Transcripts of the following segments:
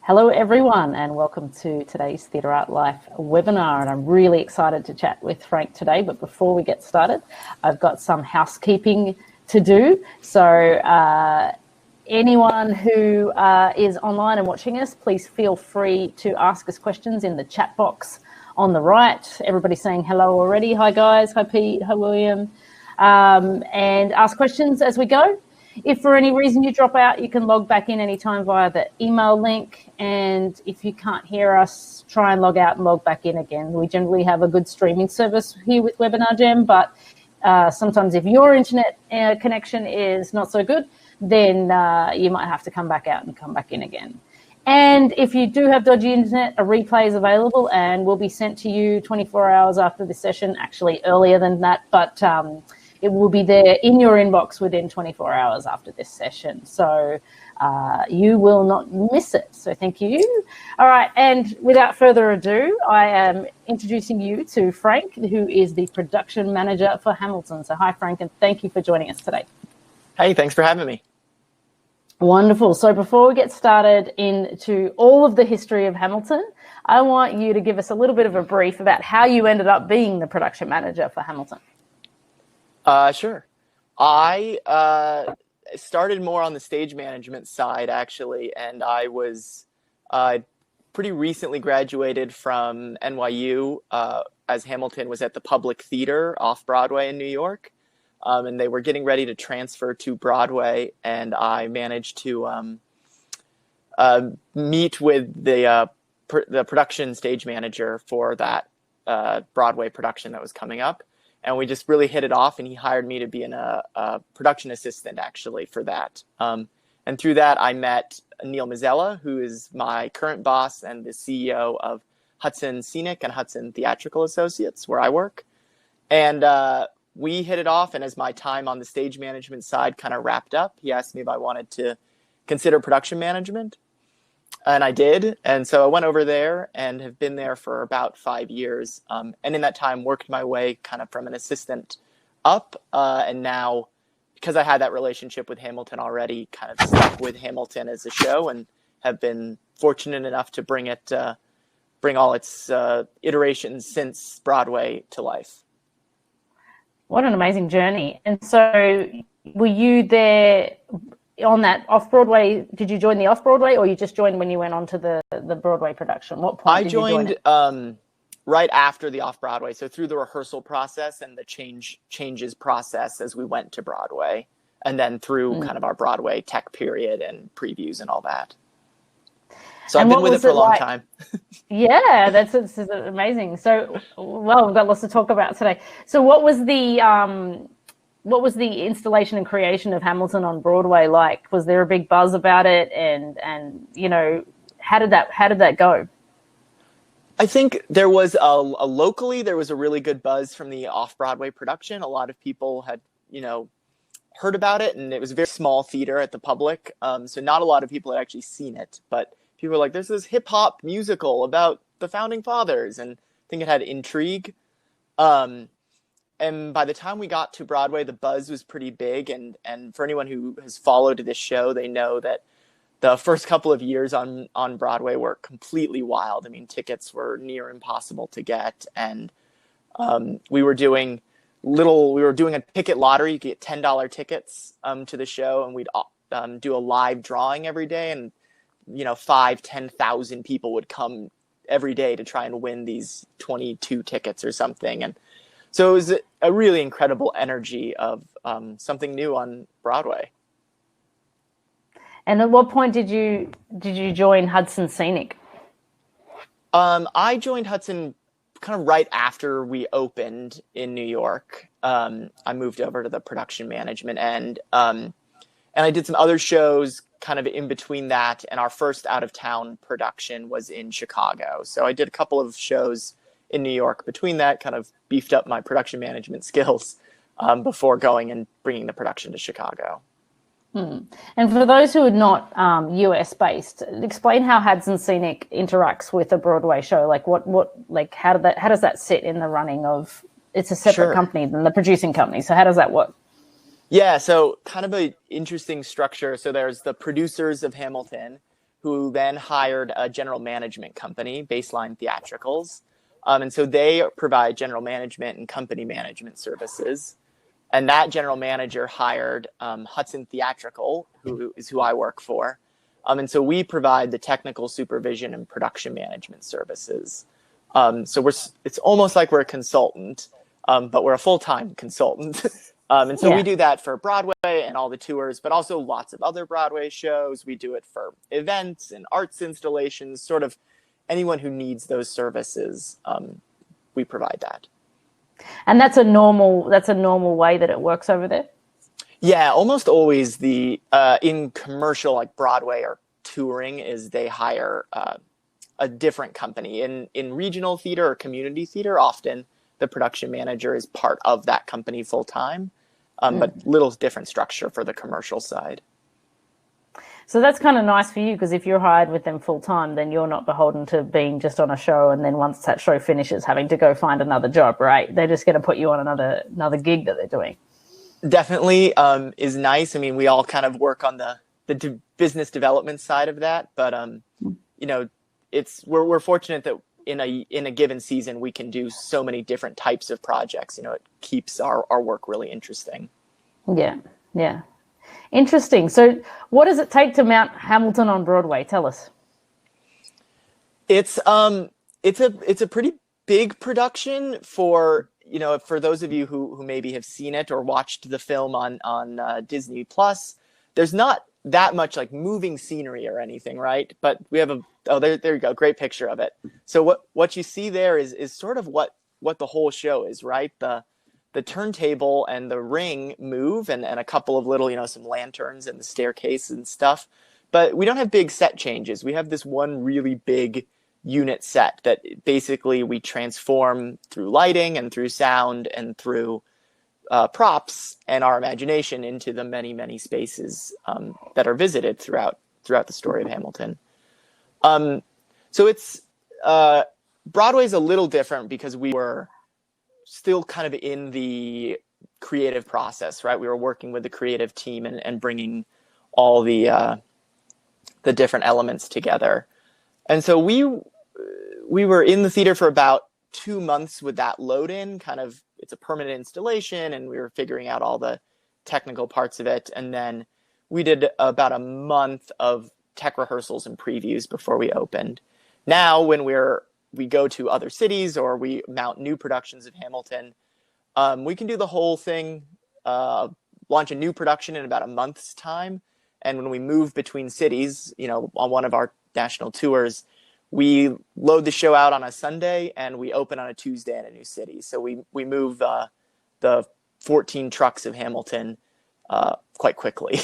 Hello everyone and welcome to today's Theatre Art Life webinar, and I'm really excited to chat with Frank today, but before we get started I've got some housekeeping to do. So anyone who is online and watching us, please feel free to ask us questions in the chat box on the right. Everybody's saying hello already. Hi guys, hi Pete, hi William, and ask questions as we go. If for any reason you drop out, you can log back in anytime via the email link. And if you can't hear us, try and log out and log back in again. We generally have a good streaming service here with Webinar Jam, but sometimes if your internet connection is not so good, then you might have to come back out and come back in again. And if you do have dodgy internet, a replay is available and will be sent to you 24 hours after the session, actually earlier than that, but it will be there in your inbox within 24 hours after this session. So you will not miss it. So thank you. All right. And without further ado, I am introducing you to Frank, who is the production manager for Hamilton. So hi, Frank, and thank you for joining us today. Hey, thanks for having me. Wonderful. So before we get started into all of the history of Hamilton, I want you to give us a little bit of a brief about how you ended up being the production manager for Hamilton. Sure. I started more on the stage management side, actually, and I was pretty recently graduated from NYU as Hamilton was at the Public Theater off Broadway in New York, and they were getting ready to transfer to Broadway, and I managed to meet with the production stage manager for that Broadway production that was coming up. And we just really hit it off, and he hired me to be a production assistant, actually, for that. And through that, I met Neil Mazzella, who is my current boss and the CEO of Hudson Scenic and Hudson Theatrical Associates, where I work. And we hit it off, and as my time on the stage management side kind of wrapped up, he asked me if I wanted to consider production management. And I did. And so I went over there and have been there for about 5 years. And in that time, worked my way kind of from an assistant up. And now, because I had that relationship with Hamilton already, kind of stuck with Hamilton as a show and have been fortunate enough to bring all its iterations since Broadway to life. What an amazing journey. And so were you there on that off-Broadway? Did you join the off-Broadway, or you just joined when you went on to the Broadway production? What point did you join? I joined right after the off-Broadway, so through the rehearsal process and the changes process as we went to Broadway, and then through kind of our Broadway tech period and previews and all that. So I've been with it for a long time. Yeah, that's amazing. So, well, we've got lots to talk about today. So what was the installation and creation of Hamilton on Broadway like? Was there a big buzz about it? And you know, how did that go? I think there was locally there was a really good buzz from the off-Broadway production. A lot of people had, heard about it, and it was a very small theater at the Public. So not a lot of people had actually seen it, but people were like, there's this hip hop musical about the founding fathers, and I think it had intrigue. And by the time we got to Broadway, the buzz was pretty big. And for anyone who has followed this show, they know that the first couple of years on Broadway were completely wild. I mean, tickets were near impossible to get. And we were doing a ticket lottery. You could get $10 tickets to the show, and we'd do a live drawing every day. And, 5,000-10,000 people would come every day to try and win these 22 tickets or something. And so it was a really incredible energy of something new on Broadway. And at what point did you join Hudson Scenic? I joined Hudson kind of right after we opened in New York. I moved over to the production management end, and I did some other shows kind of in between that. And our first out-of-town production was in Chicago. So I did a couple of shows in New York. Between that, kind of beefed up my production management skills before going and bringing the production to Chicago. And for those who are not US based, explain how Hudson Scenic interacts with a Broadway show. How does that sit in the running of? It's a separate company than the producing company. So how does that work? Yeah, so kind of an interesting structure. So there's the producers of Hamilton, who then hired a general management company, Baseline Theatricals. And so they provide general management and company management services. And that general manager hired Hudson Theatrical, who is who I work for. And so we provide the technical supervision and production management services. So it's almost like we're a consultant, but we're a full-time consultant. And so we do that for Broadway and all the tours, but also lots of other Broadway shows. We do it for events and arts installations, sort of anyone who needs those services, we provide that. And that's a normal way that it works over there? Yeah, almost always in commercial, like Broadway or touring, is they hire a different company. In regional theater or community theater, often the production manager is part of that company full time, but little different structure for the commercial side. So that's kind of nice for you, because if you're hired with them full time, then you're not beholden to being just on a show and then once that show finishes having to go find another job, right? They're just going to put you on another gig that they're doing. Definitely is nice. I mean, we all kind of work on the business development side of that, but we're fortunate that in a given season we can do so many different types of projects. It keeps our work really interesting. Yeah. Interesting. So what does it take to mount Hamilton on Broadway? Tell us. It's a pretty big production for those of you who maybe have seen it or watched the film on Disney Plus. There's not that much like moving scenery or anything, right? But we have there you go, great picture of it. So what you see there is sort of what the whole show is, right? The turntable and the ring move, and a couple of little, some lanterns and the staircase and stuff. But we don't have big set changes. We have this one really big unit set that basically we transform through lighting and through sound and through props and our imagination into the many, many spaces that are visited throughout the story of Hamilton. So it's Broadway's a little different because we were still kind of in the creative process, right? We were working with the creative team and bringing all the different elements together. And so we were in the theater for about 2 months with that load in, kind of, it's a permanent installation, and we were figuring out all the technical parts of it. And then we did about a month of tech rehearsals and previews before we opened. Now, when we go to other cities or we mount new productions of Hamilton, we can do the whole thing, launch a new production in about a month's time. And when we move between cities, on one of our national tours, we load the show out on a Sunday and we open on a Tuesday in a new city. So we move the 14 trucks of Hamilton quite quickly.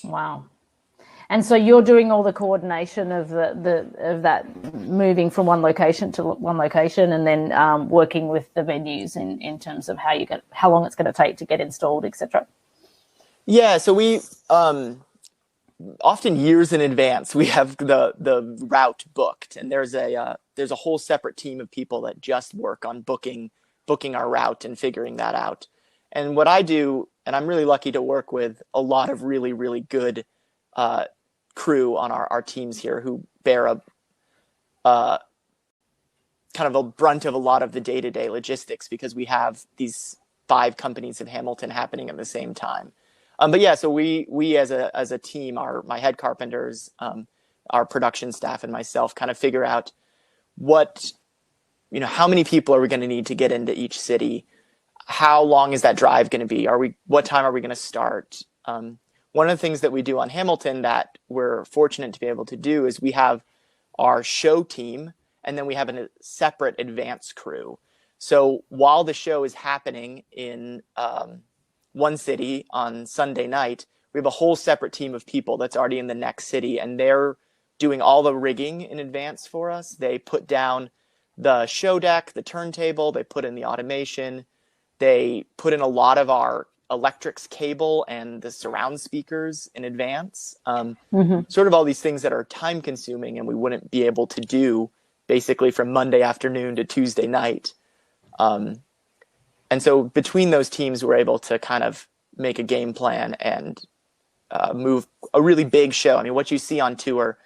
Wow. And so you're doing all the coordination of that moving from one location to one location, and then working with the venues in terms of how long it's going to take to get installed, etc. Yeah, so we often years in advance we have the route booked, and there's a whole separate team of people that just work on booking our route and figuring that out. And what I do, and I'm really lucky to work with a lot of really, really good crew on our teams here who bear kind of a brunt of a lot of the day-to-day logistics, because we have these 5 companies of Hamilton happening at the same time. But yeah, so we as a team, my head carpenters, our production staff, and myself kind of figure out how many people are we going to need to get into each city? How long is that drive going to be? What time are we going to start? One of the things that we do on Hamilton that we're fortunate to be able to do is we have our show team, and then we have a separate advance crew. So while the show is happening in one city on Sunday night, we have a whole separate team of people that's already in the next city, and they're doing all the rigging in advance for us. They put down the show deck, the turntable, they put in the automation, they put in a lot of our electrics cable and the surround speakers in advance. Sort of all these things that are time consuming and we wouldn't be able to do basically from Monday afternoon to Tuesday night. And so between those teams, we're able to kind of make a game plan and move a really big show. I mean, what you see on tour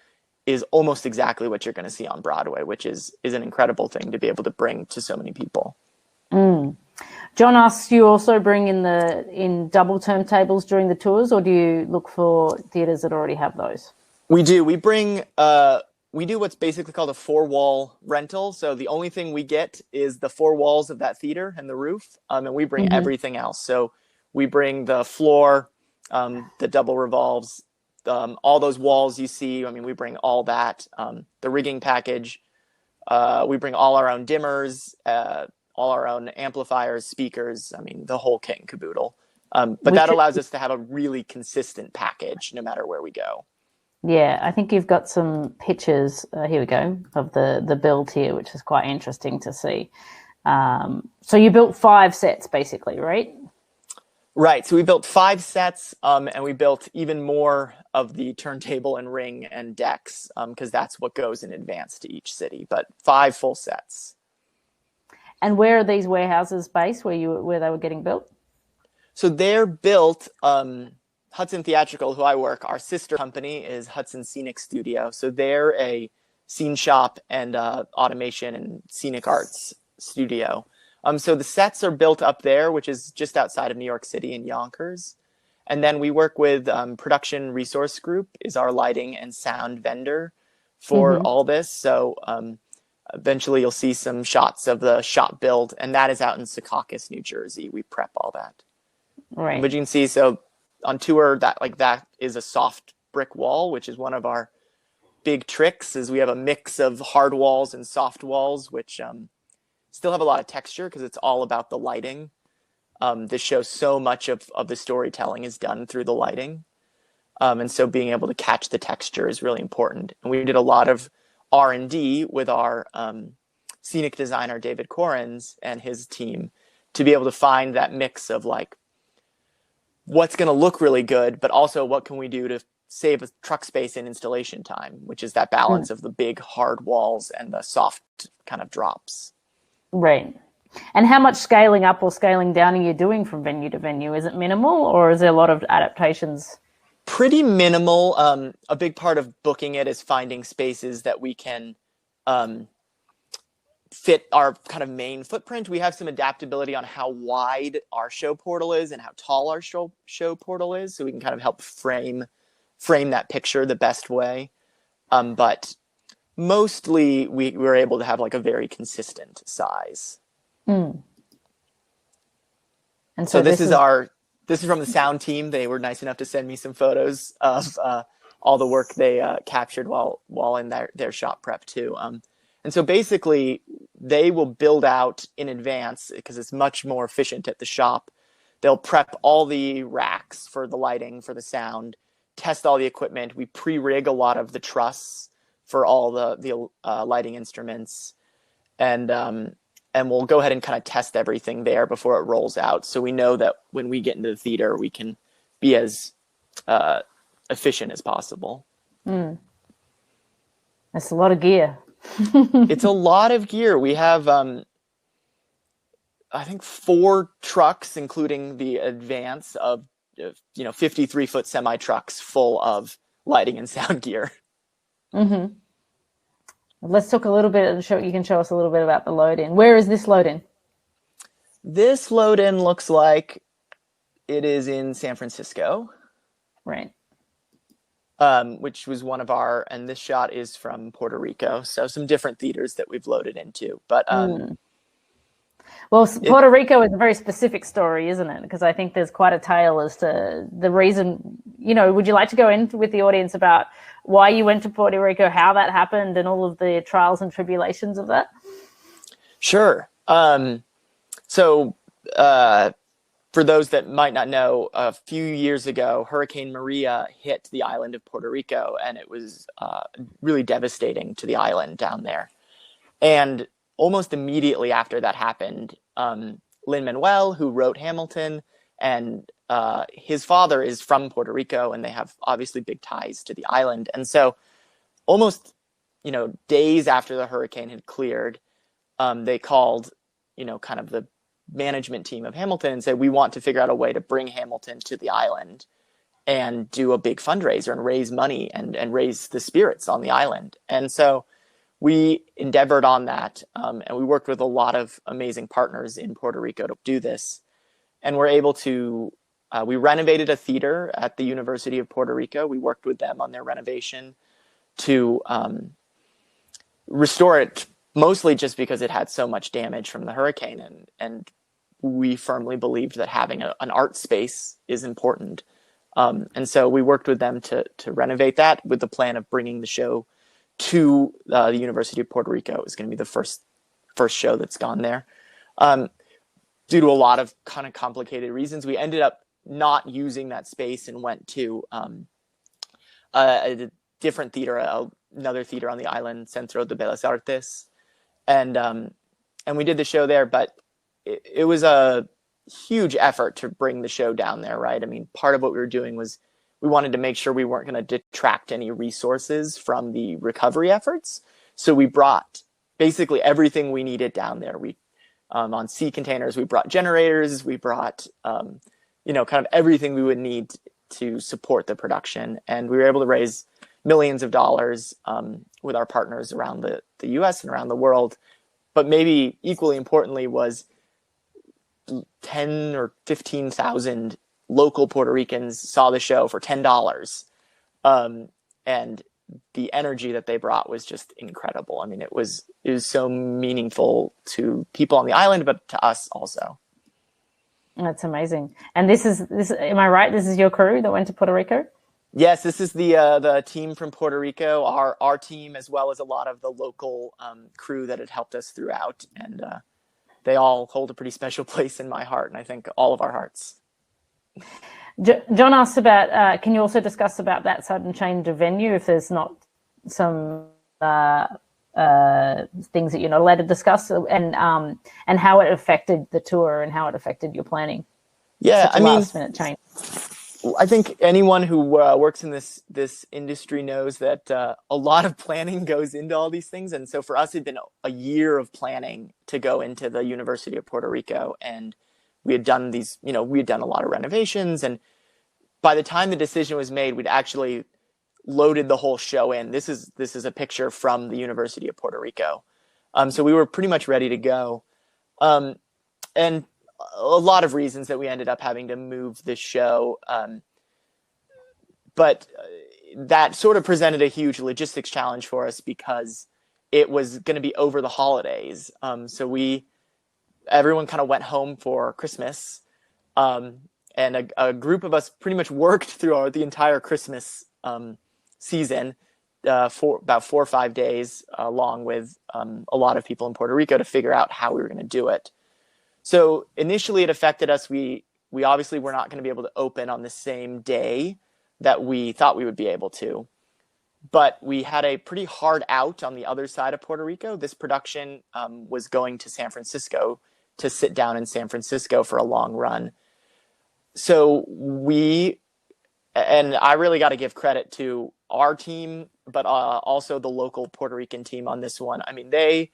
is almost exactly what you're going to see on Broadway, which is an incredible thing to be able to bring to so many people. John asks, you also bring in double turntables during the tours, or do you look for theatres that already have those? We do. We bring. We do what's basically called a 4-wall rental. So the only thing we get is the 4 walls of that theater and the roof, and we bring everything else. So we bring the floor, the double revolves, all those walls you see. I mean, we bring all that. The rigging package. We bring all our own dimmers, all our own amplifiers, speakers. I mean, the whole kit and caboodle. But that allows us to have a really consistent package no matter where we go. Yeah, I think you've got some pictures, here we go, of the build here, which is quite interesting to see. So you built 5 sets basically, right? Right. So we built 5 sets, and we built even more of the turntable and ring and decks, because that's what goes in advance to each city, but 5 full sets. And where are these warehouses based, where they were getting built? So they're built, Hudson Theatrical, who I work, our sister company is Hudson Scenic Studio. So they're a scene shop and automation and scenic arts studio. So the sets are built up there, which is just outside of New York City in Yonkers. And then we work with Production Resource Group is our lighting and sound vendor for all this. So eventually you'll see some shots of the shop build, and that is out in Secaucus, New Jersey. We prep all that. Right. But you can see, so on tour, that is a soft brick wall, which is one of our big tricks, is we have a mix of hard walls and soft walls, which still have a lot of texture because it's all about the lighting. This show, so much of the storytelling is done through the lighting. And so being able to catch the texture is really important. And we did a lot of R&D with our scenic designer, David Corrins, and his team to be able to find that mix of like, what's going to look really good, but also what can we do to save a truck space and installation time, which is that balance of the big hard walls and the soft kind of drops. Right. And how much scaling up or scaling down are you doing from venue to venue? Is it minimal, or is there a lot of adaptations? Pretty minimal. A big part of booking it is finding spaces that we can fit our kind of main footprint. We have some adaptability on how wide our show portal is and how tall our show portal is, so we can kind of help frame that picture the best way. But mostly we were able to have like a very consistent size. And so this is from the sound team. They were nice enough to send me some photos of all the work they captured while in their shop prep too. And so basically they will build out in advance because it's much more efficient at the shop. They'll prep all the racks for the lighting, for the sound, test all the equipment. We pre-rig a lot of the truss for all the lighting instruments, and we'll go ahead and kind of test everything there before it rolls out. So we know that when we get into the theater, we can be as efficient as possible. That's a lot of gear. It's a lot of gear. We have, I think 4 trucks, including the advance of, 53-foot semi trucks full of lighting and sound gear. Let's talk a little bit. You can show us a little bit about the load-in. Where is this load-in? This load-in looks like it is in San Francisco. Right. Which was one of and this shot is from Puerto Rico. So some different theaters that we've loaded into. But well, Puerto Rico is a very specific story, isn't it? Because I think there's quite a tale as to the reason. Would you like to go in with the audience about why you went to Puerto Rico, how that happened, and all of the trials and tribulations of that? Sure. So for those that might not know, a few years ago, Hurricane Maria hit the island of Puerto Rico, and it was really devastating to the island down there. And almost immediately after that happened, Lin-Manuel, who wrote Hamilton, and his father is from Puerto Rico, and they have obviously big ties to the island. And so almost, days after the hurricane had cleared, they called, kind of the management team of Hamilton and said, we want to figure out a way to bring Hamilton to the island. and do a big fundraiser and raise money and raise the spirits on the island. And so we endeavored on that, and we worked with a lot of amazing partners in Puerto Rico to do this. And we're able to, we renovated a theater at the University of Puerto Rico. We worked with them on their renovation to restore it, mostly just because it had so much damage from the hurricane. And we firmly believed that having an art space is important. And so we worked with them to renovate that with the plan of bringing the show to the University of Puerto Rico. It was going to be the first show that's gone there. Due to a lot of kind of complicated reasons, we ended up not using that space and went to a different theater, another theater on the island, Centro de Bellas Artes. And we did the show there, but it was a huge effort to bring the show down there, right? I mean, part of what we were doing was we wanted to make sure we weren't going to detract any resources from the recovery efforts. So we brought basically everything we needed down there. We on sea containers, we brought generators, we brought kind of everything we would need to support the production, and we were able to raise millions of dollars with our partners around the U.S. and around the world. But maybe equally importantly was 10 or 15,000 local Puerto Ricans saw the show for $10. And the energy that they brought was just incredible. I mean, it was so meaningful to people on the island, but to us also. That's amazing. And this am I right? This is your crew that went to Puerto Rico? Yes, this is the team from Puerto Rico, our team, as well as a lot of the local crew that had helped us throughout. And they all hold a pretty special place in my heart, and I think all of our hearts. John asked about, can you also discuss about that sudden change of venue if there's not some things that you're not allowed to discuss, and how it affected the tour and how it affected your planning? Yeah, I mean, last-minute change. I think anyone who works in this industry knows that a lot of planning goes into all these things. And so for us, it'd been a year of planning to go into the University of Puerto Rico. And we had done we had done a lot of renovations. And by the time the decision was made, we'd actually loaded the whole show in. This is a picture from the University of Puerto Rico. So we were pretty much ready to go. And a lot of reasons that we ended up having to move the show. But that sort of presented a huge logistics challenge for us because it was going to be over the holidays. So everyone kind of went home for Christmas. And a group of us pretty much worked through the entire Christmas season for about 4 or 5 days, along with a lot of people in Puerto Rico to figure out how we were going to do it. So initially it affected us. We obviously were not going to be able to open on the same day that we thought we would be able to. But we had a pretty hard out on the other side of Puerto Rico. This production was going to San Francisco to sit down in San Francisco for a long run. So and I really got to give credit to our team, but also the local Puerto Rican team on this one. I mean, they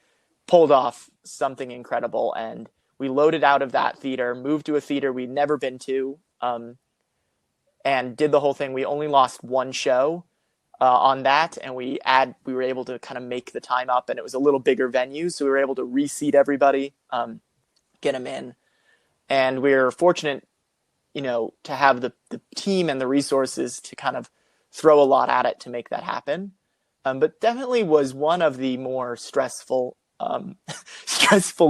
pulled off something incredible, and we loaded out of that theater, moved to a theater we'd never been to, and did the whole thing. We only lost one show on that, and we were able to kind of make the time up, and it was a little bigger venue, so we were able to reseat everybody, get them in. And we were fortunate, to have the team and the resources to kind of throw a lot at it to make that happen. But definitely was one of the more stressful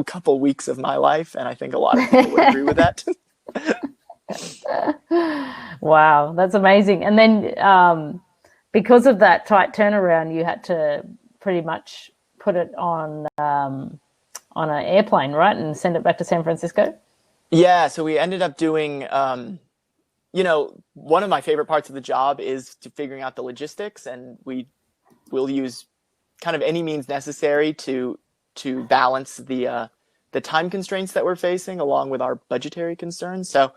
couple weeks of my life, and I think a lot of people would agree with that. Wow, that's amazing. And then because of that tight turnaround, you had to pretty much put it on an airplane, right, and send it back to San Francisco? Yeah, so we ended up doing, one of my favorite parts of the job is figuring out the logistics, and we'll use kind of any means necessary to balance the time constraints that we're facing along with our budgetary concerns. So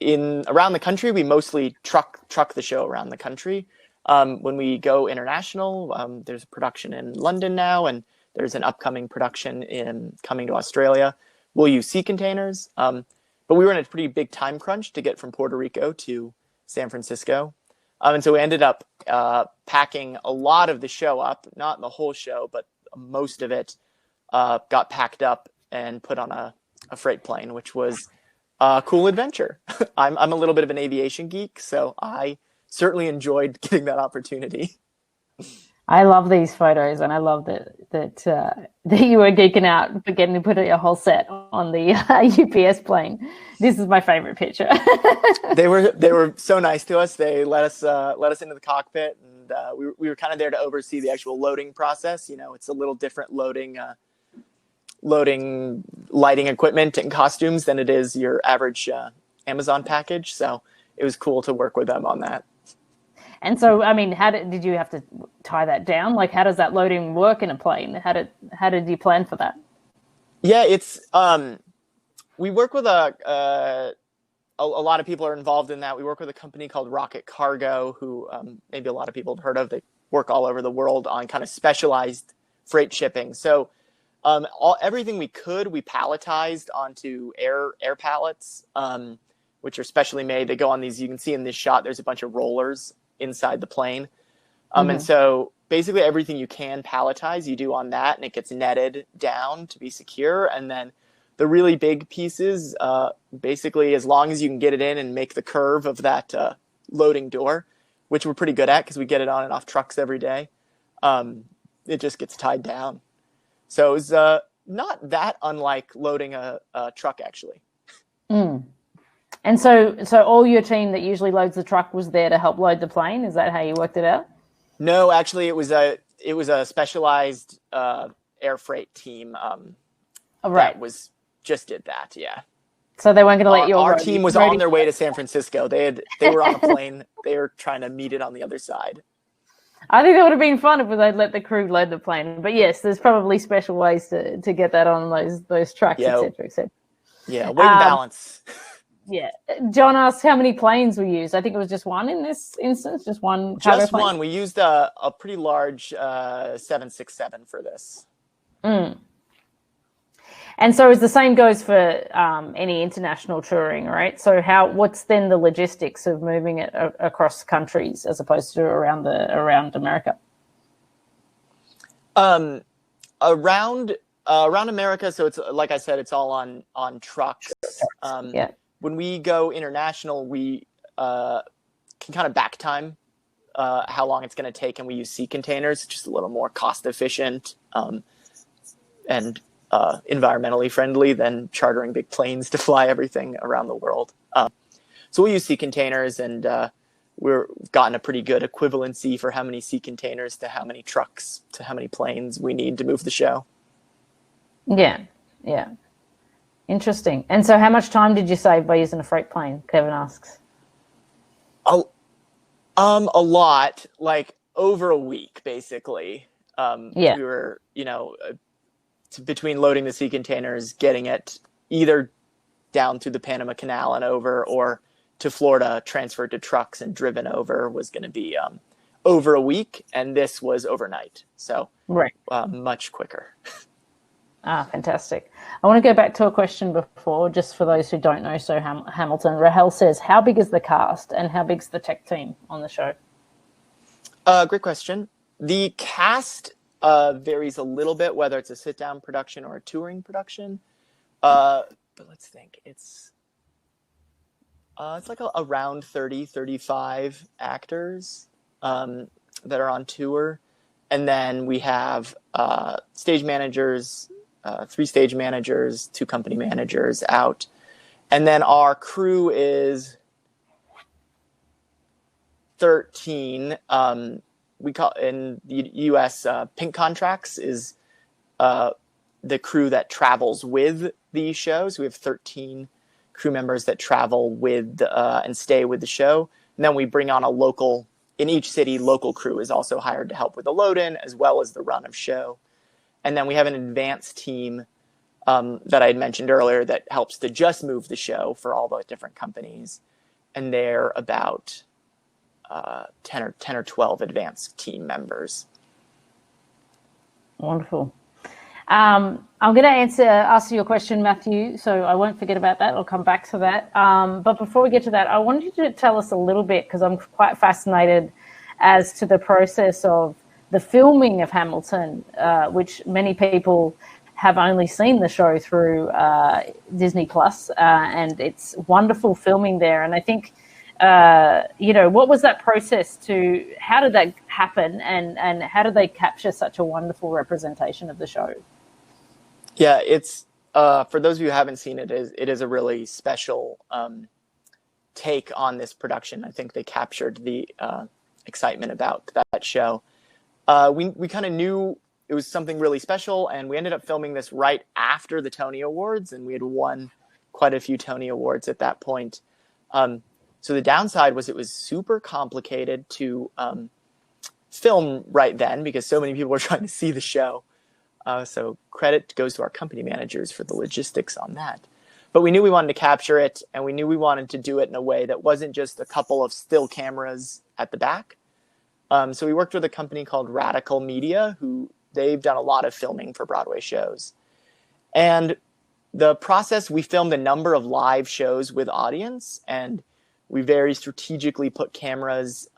around the country, we mostly truck the show around the country. When we go international, there's a production in London now, and there's an upcoming production coming to Australia. We'll use sea containers. But we were in a pretty big time crunch to get from Puerto Rico to San Francisco. And so we ended up packing a lot of the show up, not the whole show, but most of it got packed up and put on a freight plane, which was a cool adventure. I'm a little bit of an aviation geek, so I certainly enjoyed getting that opportunity. I love these photos, and I love that you were geeking out for getting to put your whole set on the UPS plane. This is my favorite picture. They were so nice to us. They let us into the cockpit, and we were kind of there to oversee the actual loading process. You know, it's a little different loading lighting equipment and costumes than it is your average Amazon package. So it was cool to work with them on that. And so, I mean, did you have to tie that down? Like, how does that loading work in a plane? How did you plan for that? Yeah, it's we work with a lot of people are involved in that. We work with a company called Rocket Cargo, who maybe a lot of people have heard of. They work all over the world on kind of specialized freight shipping. So everything we palletized onto air pallets, which are specially made. They go on these. You can see in this shot, there's a bunch of rollers inside the plane. And so basically everything you can palletize, you do on that, and it gets netted down to be secure. And then the really big pieces, basically as long as you can get it in and make the curve of that loading door, which we're pretty good at because we get it on and off trucks every day, it just gets tied down. So it's not that unlike loading a truck, actually. And so all your team that usually loads the truck was there to help load the plane. Is that how you worked it out? No, actually, it was a specialized air freight team. Right. That just did that. Yeah. So they weren't going to let our team was on their way to San Francisco. They were on a plane. They were trying to meet it on the other side. I think that would have been fun if they'd let the crew load the plane. But yes, there's probably special ways to get that on those trucks, etc., etc. Yeah, weight and balance. Yeah. John asked how many planes we used. I think it was just one in this instance, just one cargo Just plane. one. We used a pretty large 767 for this. And so the same goes for any international touring, right? So what's then the logistics of moving it across countries as opposed to around America? Around America, so it's like I said, it's all on trucks. Yeah. When we go international, we can kind of back time how long it's going to take, and we use sea containers, just a little more cost efficient and environmentally friendly than chartering big planes to fly everything around the world. So we use sea containers, and we've gotten a pretty good equivalency for how many sea containers to how many trucks to how many planes we need to move the show. Yeah. Interesting. And so how much time did you save by using a freight plane? Kevin asks. A lot, like over a week, basically. Yeah. We were, between loading the sea containers, getting it either down through the Panama Canal and over, or to Florida, transferred to trucks and driven over, was going to be over a week. And this was overnight. So right. Much quicker. Fantastic. I want to go back to a question before, just for those who don't know. So Hamilton, Rahel says, how big is the cast and how big's the tech team on the show? Great question. The cast varies a little bit, whether it's a sit-down production or a touring production. But let's think. It's like around 30, 35 actors that are on tour. And then we have stage managers, 3 stage managers, 2 company managers out. And then our crew is 13. We call in the U.S. Pink Contracts is the crew that travels with these shows. We have 13 crew members that travel with and stay with the show. And then we bring on a local, in each city, local crew is also hired to help with the load-in as well as the run of show. And then we have an advanced team that I had mentioned earlier that helps to just move the show for all the different companies. And they're about 10 or 12 advanced team members. Wonderful. I'm going to ask you a question, Matthew, so I won't forget about that. I'll come back to that. But before we get to that, I wanted you to tell us a little bit, because I'm quite fascinated as to the process of the filming of Hamilton, which many people have only seen the show through Disney Plus, and it's wonderful filming there. And I think, what was that process how did that happen, and how did they capture such a wonderful representation of the show? Yeah, it's for those of you who haven't seen it, it is a really special take on this production. I think they captured the excitement about that show. We kind of knew it was something really special, and we ended up filming this right after the Tony Awards, and we had won quite a few Tony Awards at that point. So the downside was it was super complicated to film right then, because so many people were trying to see the show. So credit goes to our company managers for the logistics on that. But we knew we wanted to capture it, and we knew we wanted to do it in a way that wasn't just a couple of still cameras at the back. So we worked with a company called Radical Media, who they've done a lot of filming for Broadway shows. And the process, we filmed a number of live shows with audience, and we very strategically put cameras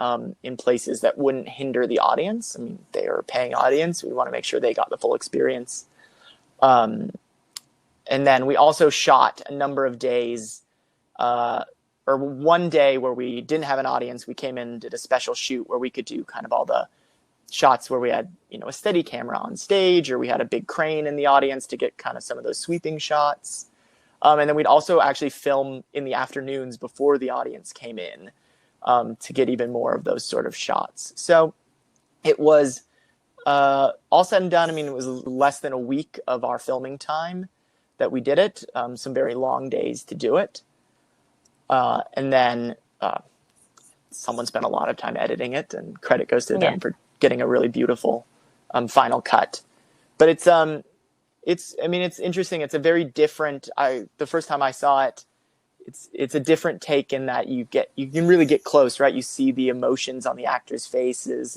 in places that wouldn't hinder the audience. I mean, they are a paying audience. We want to make sure they got the full experience. And then we also shot a number of days, or one day where we didn't have an audience. We came in and did a special shoot where we could do kind of all the shots where we had, a steady camera on stage, or we had a big crane in the audience to get kind of some of those sweeping shots. And then we'd also actually film in the afternoons before the audience came in to get even more of those sort of shots. So it was all said and done. I mean, it was less than a week of our filming time that we did it, some very long days to do it. And then someone spent a lot of time editing it, and credit goes to them for getting a really beautiful final cut. But it's interesting. It's a very different, the first time I saw it, it's a different take in that you can really get close, right? You see the emotions on the actors' faces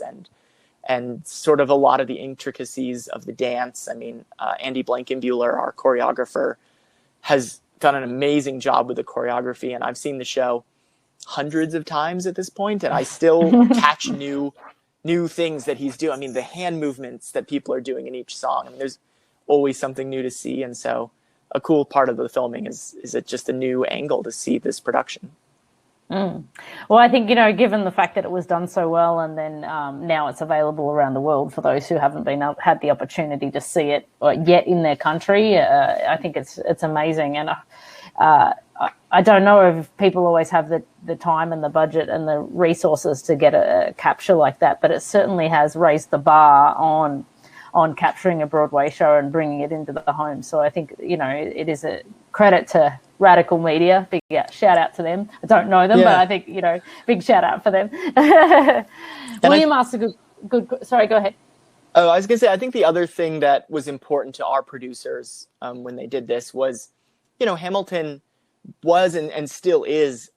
and sort of a lot of the intricacies of the dance. I mean, Andy Blankenbuehler, our choreographer, has done an amazing job with the choreography, and I've seen the show hundreds of times at this point, and I still catch new things that he's doing. I mean, the hand movements that people are doing in each song. I mean, there's always something new to see, and so a cool part of the filming is it just a new angle to see this production. Well, I think, given the fact that it was done so well, and then now it's available around the world for those who haven't had the opportunity to see it yet in their country, I think it's amazing. And I don't know if people always have the time and the budget and the resources to get a capture like that, but it certainly has raised the bar on capturing a Broadway show and bringing it into the home. So I think, it is a credit to Radical Media. Big shout out to them. I don't know them, but I think, big shout out for them. William asked a good, sorry, go ahead. Oh, I was going to say, I think the other thing that was important to our producers when they did this was, Hamilton was and still is,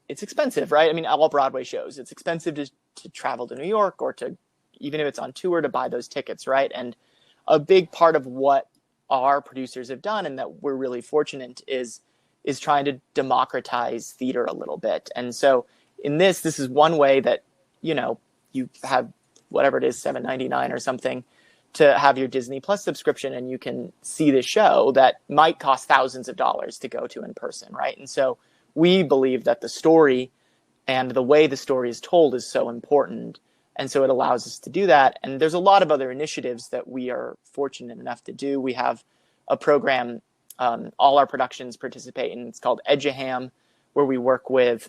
it's expensive, right? I mean, all Broadway shows, it's expensive to travel to New York, or to, even if it's on tour, to buy those tickets, right? And a big part of what our producers have done, and that we're really fortunate, is trying to democratize theater a little bit. And so in this is one way that, you have whatever it is, $7.99 or something, to have your Disney Plus subscription, and you can see the show that might cost thousands of dollars to go to in person, right? And so we believe that the story and the way the story is told is so important. And so it allows us to do that. And there's a lot of other initiatives that we are fortunate enough to do. We have a program all our productions participate in. It's called Edgeham, where we work with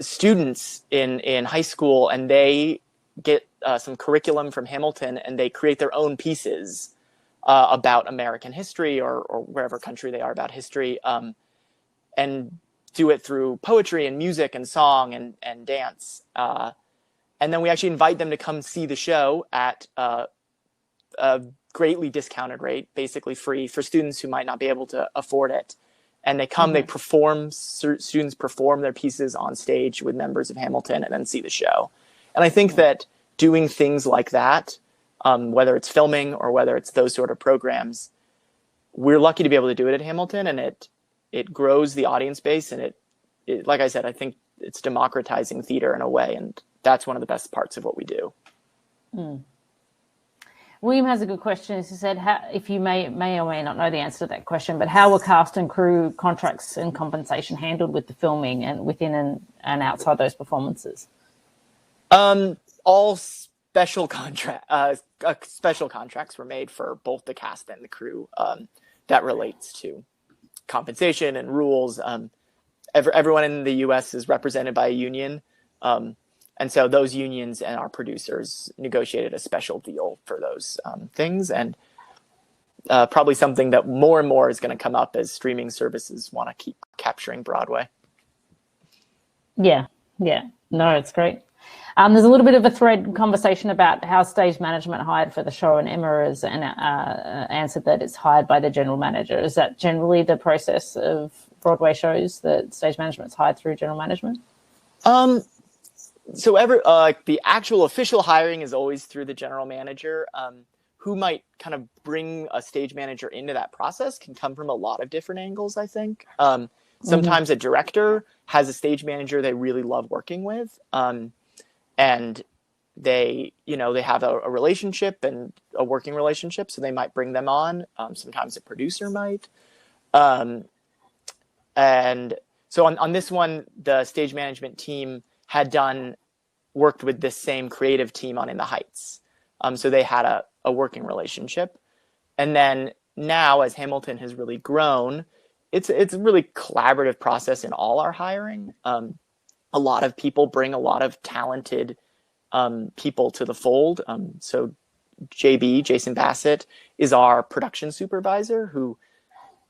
students in high school, and they get some curriculum from Hamilton, and they create their own pieces about American history or wherever country they are about history, and do it through poetry and music and song and dance. And then we actually invite them to come see the show at a greatly discounted rate, basically free, for students who might not be able to afford it. And they come, they perform, students perform their pieces on stage with members of Hamilton, and then see the show. And I think that doing things like that whether it's filming or whether it's those sort of programs. We're lucky to be able to do it at Hamilton, and it grows the audience base, and it like I said, I think it's democratizing theater in a way, and that's one of the best parts of what we do. Mm. William has a good question. He said, if you may or may not know the answer to that question, but how were cast and crew contracts and compensation handled with the filming and within and outside those performances? All special contracts were made for both the cast and the crew. That relates to compensation and rules. Everyone in the U.S. is represented by a union. And so those unions and our producers negotiated a special deal for those things. And probably something that more and more is going to come up as streaming services want to keep capturing Broadway. Yeah. No, it's great. There's a little bit of a thread conversation about how stage management hired for the show, and Emma has answered that it's hired by the general manager. Is that generally the process of Broadway shows, that stage management's hired through general management? So the actual official hiring is always through the general manager. Who might kind of bring a stage manager into that process can come from a lot of different angles, I think. Sometimes a director has a stage manager they really love working with. And they have a relationship and a working relationship, so they might bring them on. Sometimes a producer might. And so on this one, the stage management team had worked with this same creative team on In the Heights. So they had a working relationship. And then now, as Hamilton has really grown, it's a really collaborative process in all our hiring. A lot of people bring a lot of talented people to the fold. So Jason Bassett, is our production supervisor who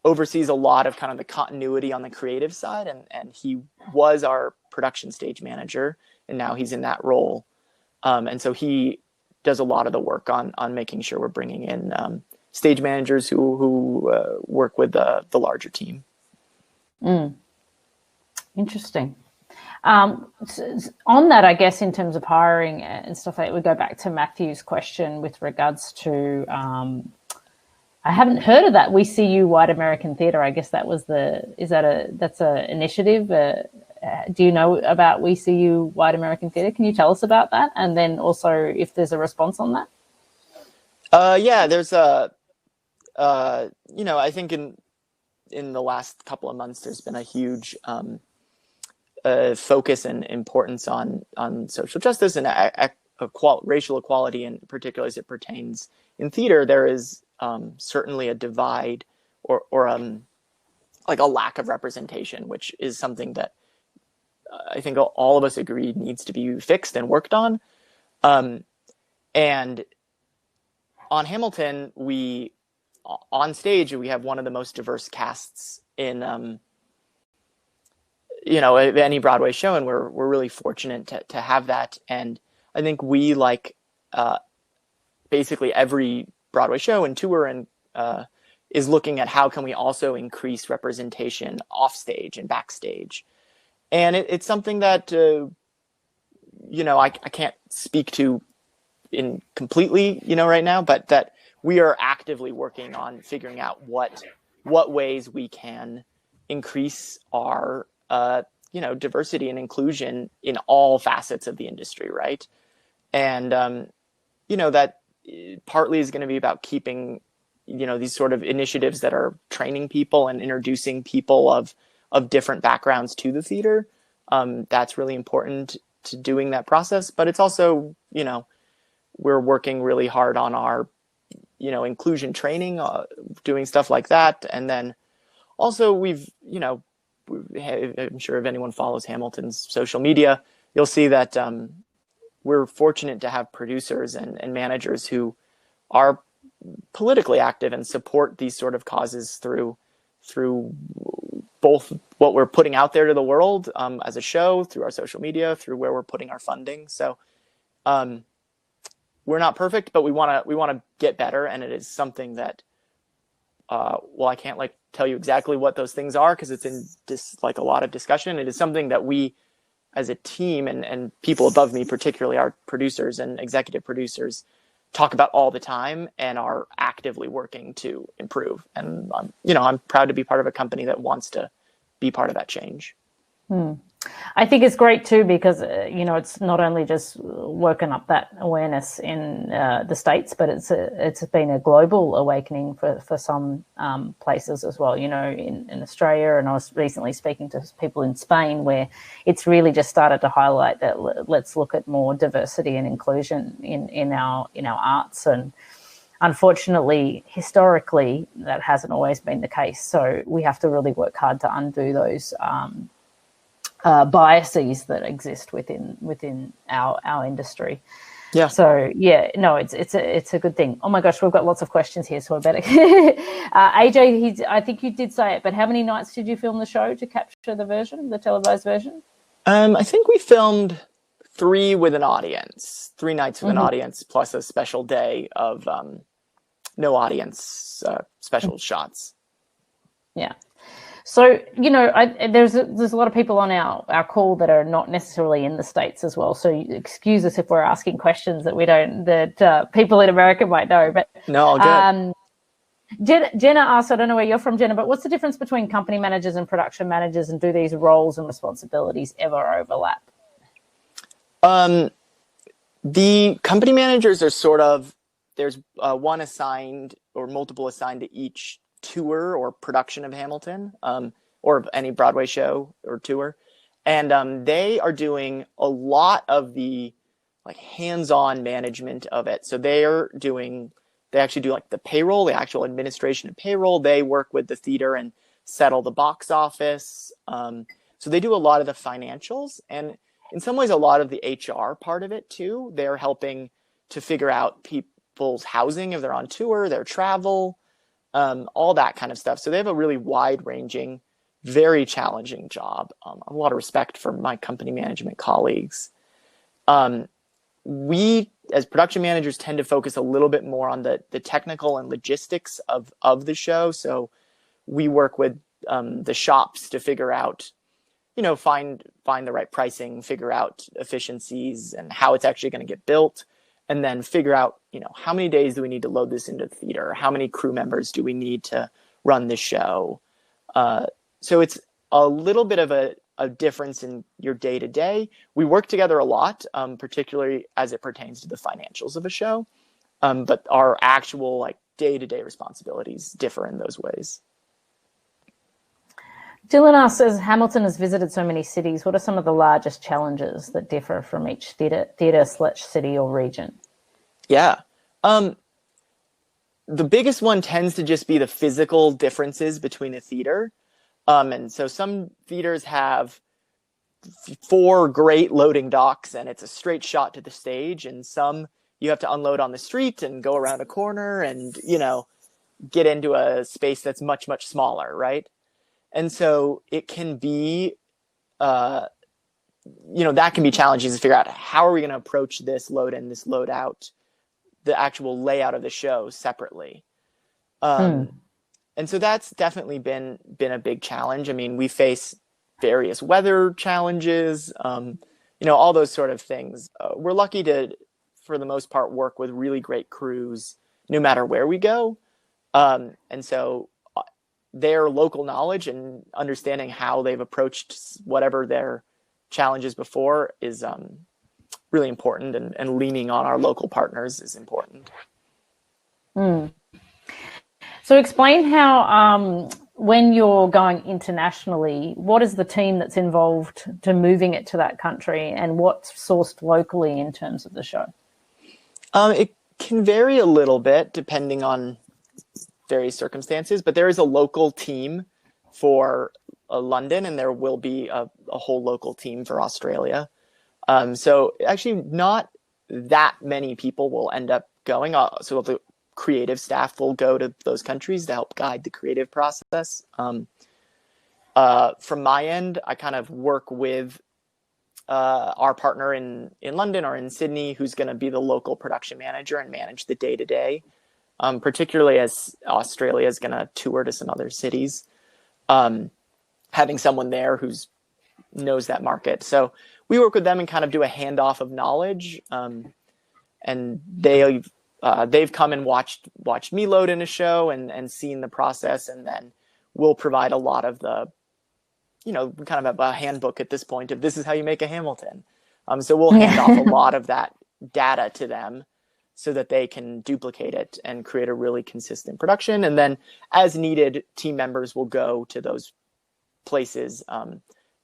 oversees a lot of kind of the continuity on the creative side. And he was our production stage manager, and now he's in that role. And so he does a lot of the work on making sure we're bringing in stage managers who work with the larger team. Interesting. On that, I guess, in terms of hiring and stuff like that, we go back to Matthew's question with regards to, I haven't heard of that, We See You White American Theatre. I guess that's an initiative. Do you know about We See You White American Theatre? Can you tell us about that? And then also if there's a response on that? Yeah, there's I think in the last couple of months, there's been a huge focus and importance on social justice and racial equality, and particularly as it pertains in theater. There is certainly a divide or like a lack of representation, which is something that I think all of us agree needs to be fixed and worked on. And on Hamilton, on stage, we have one of the most diverse casts in any Broadway show, and we're really fortunate to have that. And I think we, like basically every Broadway show and tour, and is looking at how can we also increase representation off stage and backstage. And it's something that I can't speak to in completely right now, but that we are actively working on figuring out what ways we can increase our diversity and inclusion in all facets of the industry, right? And that partly is going to be about keeping these sort of initiatives that are training people and introducing people of different backgrounds to the theater. That's really important to doing that process, but it's also we're working really hard on our inclusion training, doing stuff like that. And then also I'm sure if anyone follows Hamilton's social media, you'll see that we're fortunate to have producers and managers who are politically active and support these sort of causes through both what we're putting out there to the world as a show, through our social media, through where we're putting our funding. So we're not perfect, but we want to get better, and it is something that I can't tell you exactly what those things are because it's in a lot of discussion. It is something that we as a team and people above me, particularly our producers and executive producers, talk about all the time and are actively working to improve. And I'm proud to be part of a company that wants to be part of that change. I think it's great too, because it's not only just working up that awareness in the States, but it's been a global awakening for some places as well. In Australia, and I was recently speaking to people in Spain, where it's really just started to highlight that let's look at more diversity and inclusion in our arts. And unfortunately, historically, that hasn't always been the case. So we have to really work hard to undo those biases that exist within our industry. Yeah. So it's a good thing. Oh my gosh, we've got lots of questions here, so I better. AJ, I think you did say it, but how many nights did you film the show to capture the televised version? I think we filmed 3 with an audience, 3 nights with an audience, plus a special day of no audience special shots. Yeah. So, there's a lot of people on our call that are not necessarily in the States as well. So excuse us if we're asking questions that people in America might know. But no, all good. Jenna asked, I don't know where you're from, Jenna, but what's the difference between company managers and production managers, and do these roles and responsibilities ever overlap? The company managers are sort of, there's one assigned or multiple assigned to each tour or production of Hamilton, or of any Broadway show or tour. And they are doing a lot of the hands-on management of it. So they actually do the payroll, the actual administration of payroll. They work with the theater and settle the box office. So they do a lot of the financials, and in some ways a lot of the HR part of it too. They're helping to figure out people's housing if they're on tour, their travel, all that kind of stuff. So they have a really wide-ranging, very challenging job. A lot of respect for my company management colleagues. We, as production managers, tend to focus a little bit more on the technical and logistics of the show. So we work with the shops to figure out, find the right pricing, figure out efficiencies and how it's actually going to get built. And then figure out, how many days do we need to load this into the theater? How many crew members do we need to run the show? So it's a little bit of a difference in your day-to-day. We work together a lot, particularly as it pertains to the financials of a show. But our actual day-to-day responsibilities differ in those ways. Dylan asks, as Hamilton has visited so many cities, what are some of the largest challenges that differ from each theater/city or region? Yeah. The biggest one tends to just be the physical differences between a theater. And so some theaters have 4 great loading docks and it's a straight shot to the stage, and some you have to unload on the street and go around a corner and, get into a space that's much, much smaller, right? And so it can be, that can be challenging to figure out how are we going to approach this load in, this load out, the actual layout of the show separately. And so that's definitely been a big challenge. I mean, we face various weather challenges, all those sort of things. We're lucky to, for the most part, work with really great crews no matter where we go. And so their local knowledge and understanding how they've approached whatever their challenges before is really important, and leaning on our local partners is important. So explain how, when you're going internationally, what is the team that's involved to moving it to that country, and what's sourced locally in terms of the show? It can vary a little bit depending on various circumstances, but there is a local team for London, and there will be a whole local team for Australia. So actually not that many people will end up going. So the creative staff will go to those countries to help guide the creative process. From my end, I kind of work with our partner in London or in Sydney, who's going to be the local production manager and manage the day-to-day, particularly as Australia is going to tour to some other cities. Having someone there who knows that market. So we work with them and kind of do a handoff of knowledge. And they they've come and watched me load in a show and seen the process, and then we'll provide a lot of the, we kind of have a handbook at this point of this is how you make a Hamilton. So we'll hand off a lot of that data to them so that they can duplicate it and create a really consistent production. And then as needed, team members will go to those places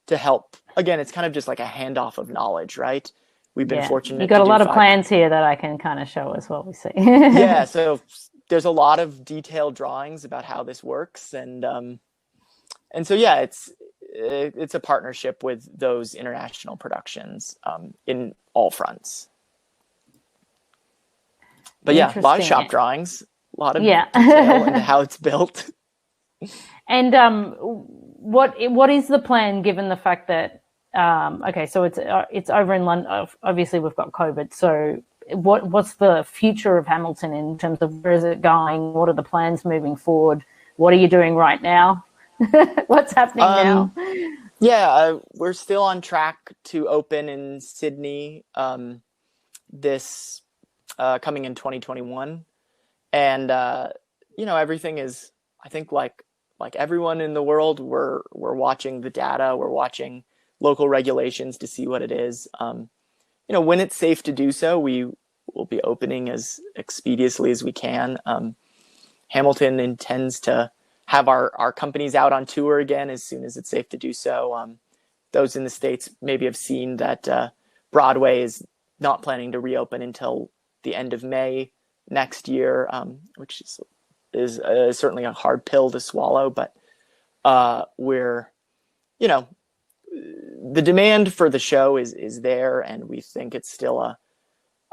to help. Again, it's kind of just like a handoff of knowledge, right? We've been fortunate. You got a lot of plans here that I can kind of show us what we see. Yeah, so there's a lot of detailed drawings about how this works, and so yeah, it's a partnership with those international productions in all fronts. But yeah, a lot of shop drawings, a lot of detail into how it's built. And what is the plan given the fact that so it's over in London? Obviously, we've got COVID. So what's the future of Hamilton in terms of where is it going? What are the plans moving forward? What are you doing right now? What's happening now? Yeah, we're still on track to open in Sydney this coming in 2021, and everything is, I think, like everyone in the world, we're watching the data, we're watching local regulations to see what it is. When it's safe to do so, we will be opening as expeditiously as we can. Hamilton intends to have our companies out on tour again as soon as it's safe to do so. Those in the States maybe have seen that Broadway is not planning to reopen until the end of May next year, which is certainly a hard pill to swallow, but we're, the demand for the show is there, and we think it's still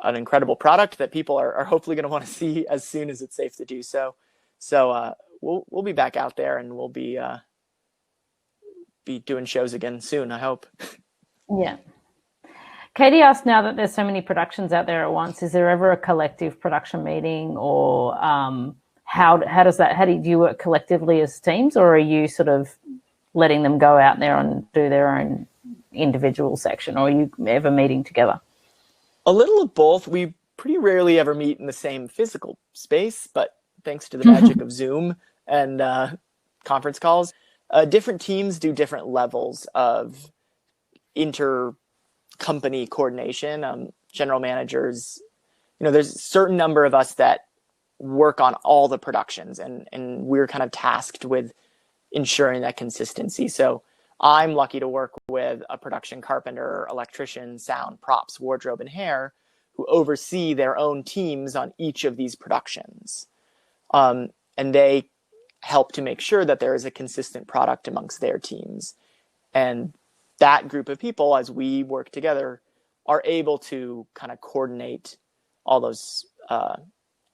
an incredible product that people are hopefully going to want to see as soon as it's safe to do so. So we'll be back out there, and we'll be doing shows again soon, I hope. Yeah. Katie asked, now that there's so many productions out there at once, is there ever a collective production meeting, or how do you work collectively as teams, or are you sort of letting them go out there and do their own individual section, or are you ever meeting together? A little of both. We pretty rarely ever meet in the same physical space, but thanks to the magic of Zoom and conference calls, different teams do different levels of inter-company coordination. General managers, there's a certain number of us that work on all the productions, and we're kind of tasked with ensuring that consistency. So I'm lucky to work with a production carpenter, electrician, sound, props, wardrobe, and hair, who oversee their own teams on each of these productions. And they help to make sure that there is a consistent product amongst their teams. And that group of people, as we work together, are able to kind of coordinate all those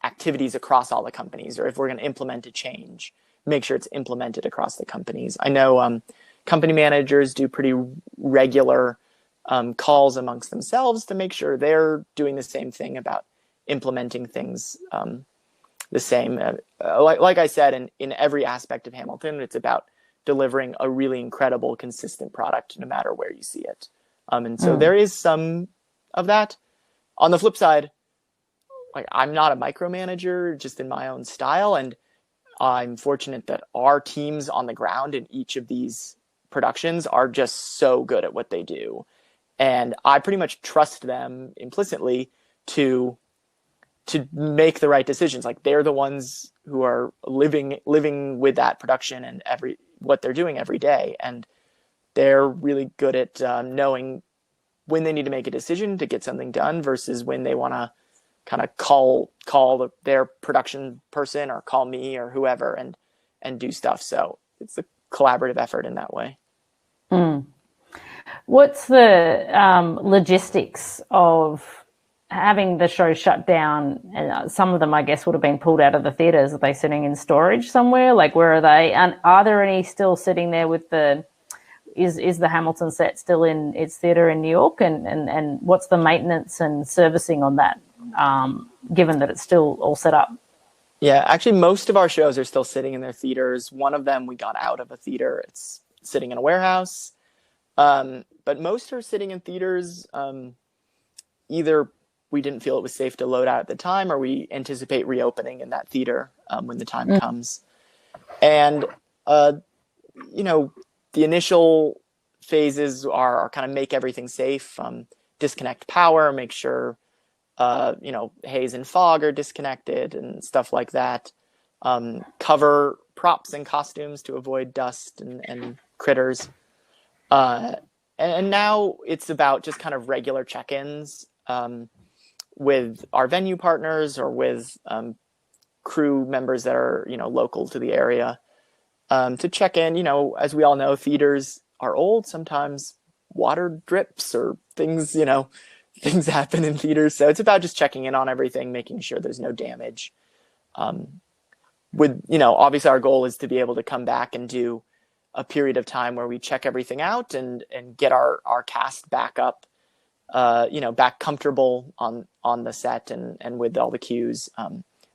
activities across all the companies, or if we're going to implement a change, make sure it's implemented across the companies. I know company managers do pretty regular calls amongst themselves to make sure they're doing the same thing about implementing things the same. Like I said, in every aspect of Hamilton, it's about delivering a really incredible, consistent product no matter where you see it. And so there is some of that. On the flip side, I'm not a micromanager, just in my own style, and I'm fortunate that our teams on the ground in each of these productions are just so good at what they do. And I pretty much trust them implicitly to make the right decisions. Like, they're the ones who are living with that production and what they're doing every day. And they're really good at knowing when they need to make a decision to get something done versus when they want to kind of call their production person or call me or whoever and do stuff. So it's a collaborative effort in that way. What's the logistics of having the show shut down? And some of them, I guess, would have been pulled out of the theaters. Are they sitting in storage somewhere? Like, where are they? And are there any still sitting there with is the Hamilton set still in its theater in New York? And what's the maintenance and servicing on that, given that it's still all set up? Yeah, actually, most of our shows are still sitting in their theaters. One of them, we got out of a theater. It's sitting in a warehouse. But most are sitting in theaters, either we didn't feel it was safe to load out at the time, or we anticipate reopening in that theater when the time comes. And, the initial phases are kind of make everything safe, disconnect power, make sure, haze and fog are disconnected and stuff like that. Cover props and costumes to avoid dust and critters. And now it's about just kind of regular check-ins with our venue partners or with crew members that are, local to the area to check in. As we all know, theaters are old. Sometimes water drips or things, things happen in theaters. So it's about just checking in on everything, making sure there's no damage. Obviously our goal is to be able to come back and do a period of time where we check everything out and get our cast back up, back comfortable on the set and with all the cues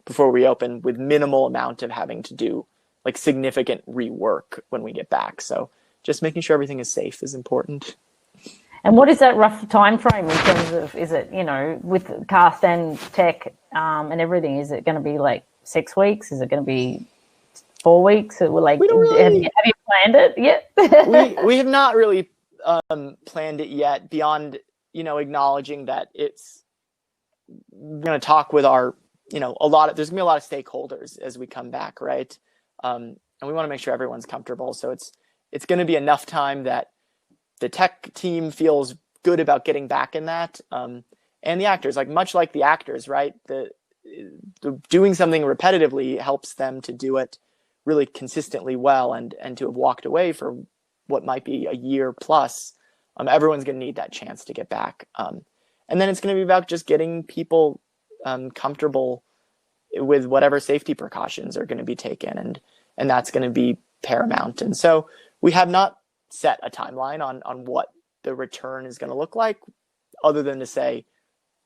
before we open, with minimal amount of having to do like significant rework when we get back. So just making sure everything is safe is important. And what is that rough time frame in terms of, is it, with cast and tech and everything, is it going to be like 6 weeks? Is it going to be 4 weeks? Or have you planned it yet? we have not really planned it yet, beyond, acknowledging that we're going to talk with our, there's going to be a lot of stakeholders as we come back, right? And we want to make sure everyone's comfortable. So it's going to be enough time that the tech team feels good about getting back in that. And the actors, much like the actors, right? The doing something repetitively helps them to do it really consistently well and to have walked away for what might be a year plus. Everyone's going to need that chance to get back. And then it's going to be about just getting people comfortable with whatever safety precautions are going to be taken. And that's going to be paramount. And so we have not set a timeline on what the return is going to look like, other than to say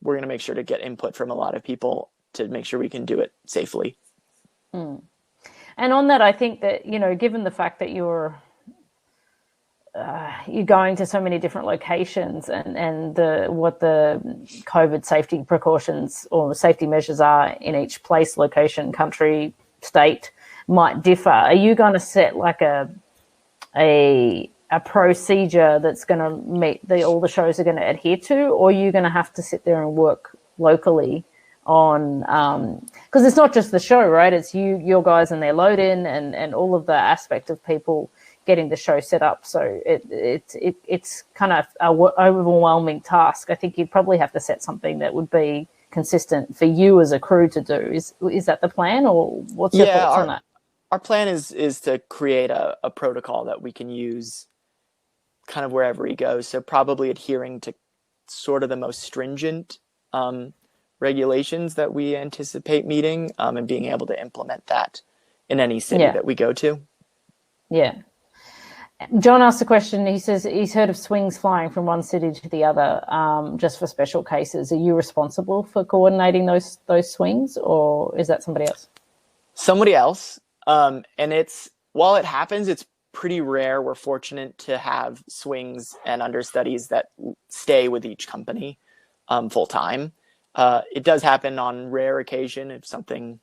we're going to make sure to get input from a lot of people to make sure we can do it safely. And on that, I think that, given the fact that you're going to so many different locations and what the COVID safety precautions or safety measures are in each place, location, country, state might differ. Are you going to set like a procedure that's going to meet all the shows are going to adhere to, or are you going to have to sit there and work locally on, because it's not just the show, right? It's your guys and their load in and all of the aspect of people getting the show set up. So it's kind of an overwhelming task. I think you'd probably have to set something that would be consistent for you as a crew to do. Is that the plan, or what's your thoughts on that? Our plan is to create a protocol that we can use kind of wherever we go. So probably adhering to sort of the most stringent regulations that we anticipate meeting and being able to implement that in any city that we go to. Yeah. John asked a question. He says he's heard of swings flying from one city to the other just for special cases. Are you responsible for coordinating those swings, or is that somebody else? Somebody else. And while it happens, it's pretty rare. We're fortunate to have swings and understudies that stay with each company full time. It does happen on rare occasion if something,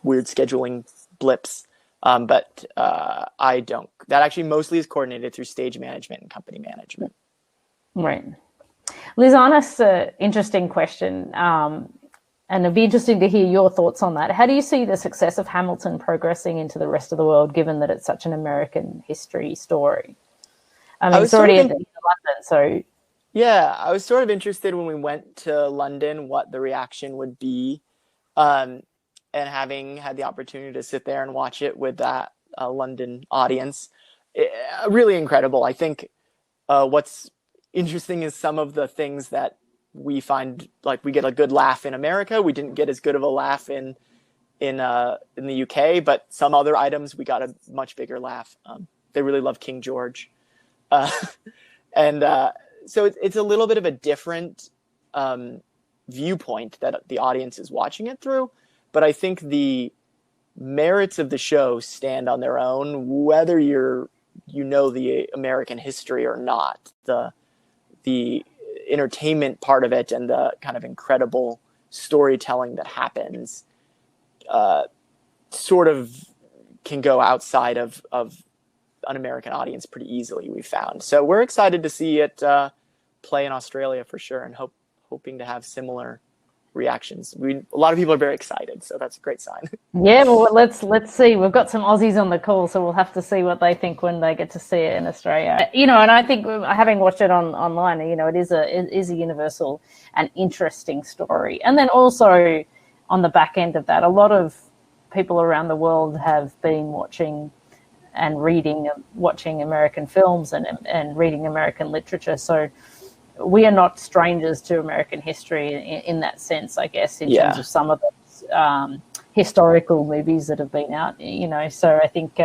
weird scheduling blips. But I don't. That actually mostly is coordinated through stage management and company management. Right. Liz asked an interesting question, and it'd be interesting to hear your thoughts on that. How do you see the success of Hamilton progressing into the rest of the world, given that it's such an American history story? I mean, it's already in London, so... Yeah, I was sort of interested when we went to London what the reaction would be. And having had the opportunity to sit there and watch it with that London audience, really incredible. I think what's interesting is some of the things that we find, like we get a good laugh in America. We didn't get as good of a laugh in the UK, but some other items we got a much bigger laugh. They really love King George. So it's a little bit of a different viewpoint that the audience is watching it through. But I think the merits of the show stand on their own, whether the American history or not. The entertainment part of it and the kind of incredible storytelling that happens sort of can go outside of an American audience pretty easily, we found. So we're excited to see it play in Australia for sure, and hoping to have similar reactions. A lot of people are very excited, so that's a great sign. Yeah, well, let's see. We've got some Aussies on the call, so we'll have to see what they think when they get to see it in Australia. And I think having watched it online, it is a universal and interesting story. And then also on the back end of that, a lot of people around the world have been watching American films and reading American literature. So we are not strangers to American history in that sense, I guess, in terms of some of the historical movies that have been out, So I think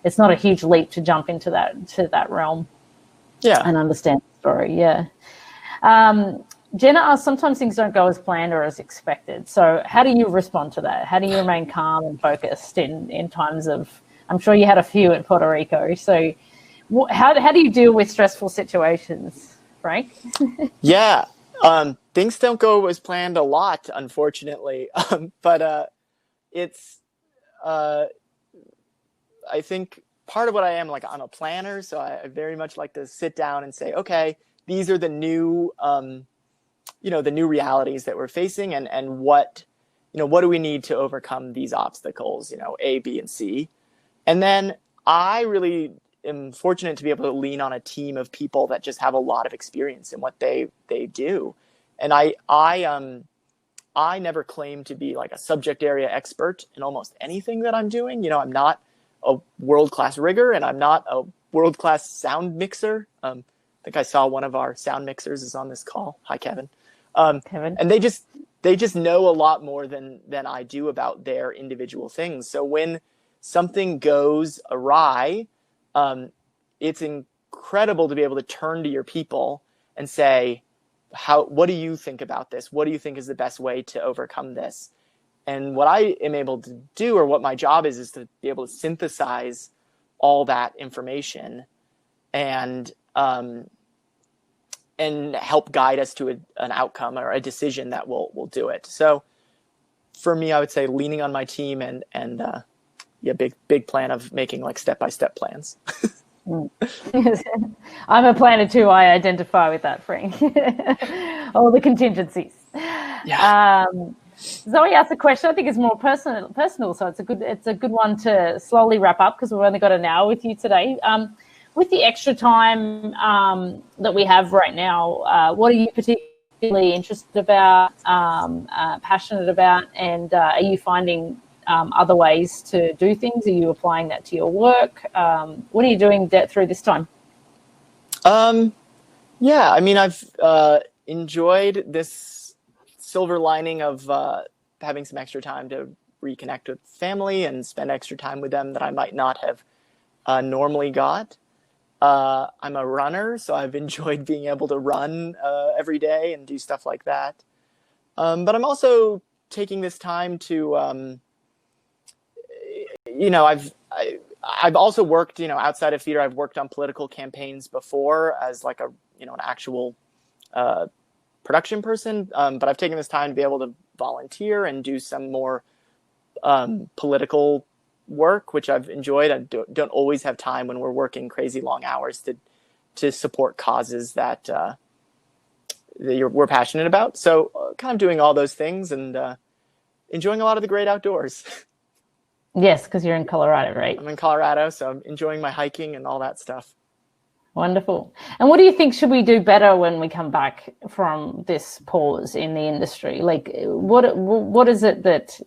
it's not a huge leap to jump into that realm, and understand the story. Jenna asks, sometimes things don't go as planned or as expected. So how do you respond to that? How do you remain calm and focused in times of? I'm sure you had a few in Puerto Rico. So how do you deal with stressful situations, Frank? Yeah, things don't go as planned a lot, unfortunately. But it's, I think part of what I am, like, I'm a planner, so I very much like to sit down and say, okay, these are the new, the new realities that we're facing, and what do we need to overcome these obstacles, A, B, and C. And then I really am fortunate to be able to lean on a team of people that just have a lot of experience in what they do. And I never claim to be like a subject area expert in almost anything that I'm doing. I'm not a world-class rigger, and I'm not a world-class sound mixer. I think I saw one of our sound mixers is on this call. Hi, Kevin. Kevin. And they just know a lot more than I do about their individual things. So when something goes awry, it's incredible to be able to turn to your people and say, what do you think about this? What do you think is the best way to overcome this? And what I am able to do, or what my job is to be able to synthesize all that information and help guide us to an outcome or a decision that will do it. So for me, I would say leaning on my team and big plan of making like step-by-step plans. I'm a planner too. I identify with that, Frank. All the contingencies. Yeah. Zoe asked a question. I think it's more personal, so it's a good one to slowly wrap up, because we've only got an hour with you today. With the extra time that we have right now, what are you particularly interested about, passionate about, and are you finding other ways to do things? Are you applying that to your work? What are you doing through this time? Yeah, I mean, I've enjoyed this silver lining of having some extra time to reconnect with family and spend extra time with them that I might not have normally got. I'm a runner, so I've enjoyed being able to run every day and do stuff like that. But I'm also taking this time to, I've also worked, outside of theater. I've worked on political campaigns before as like an actual production person. But I've taken this time to be able to volunteer and do some more political work, which I've enjoyed. I don't always have time when we're working crazy long hours to support causes that we're passionate about. So kind of doing all those things and enjoying a lot of the great outdoors. Yes, because you're in Colorado, right? I'm in Colorado, so I'm enjoying my hiking and all that stuff. Wonderful. And what do you think should we do better when we come back from this pause in the industry? Like, what is it that,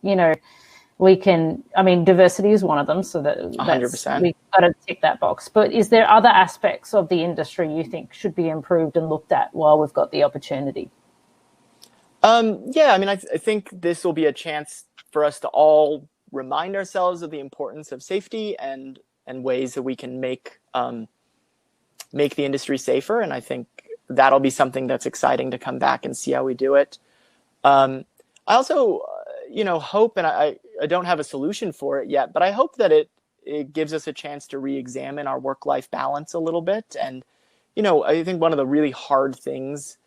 we can, diversity is one of them, so that's 100%. We've got to tick that box. But is there other aspects of the industry you think should be improved and looked at while we've got the opportunity? I think this will be a chance for us to all remind ourselves of the importance of safety and ways that we can make the industry safer. And I think that'll be something that's exciting to come back and see how we do it. I also, hope, and I don't have a solution for it yet, but I hope that it gives us a chance to re-examine our work-life balance a little bit. And, I think one of the really hard things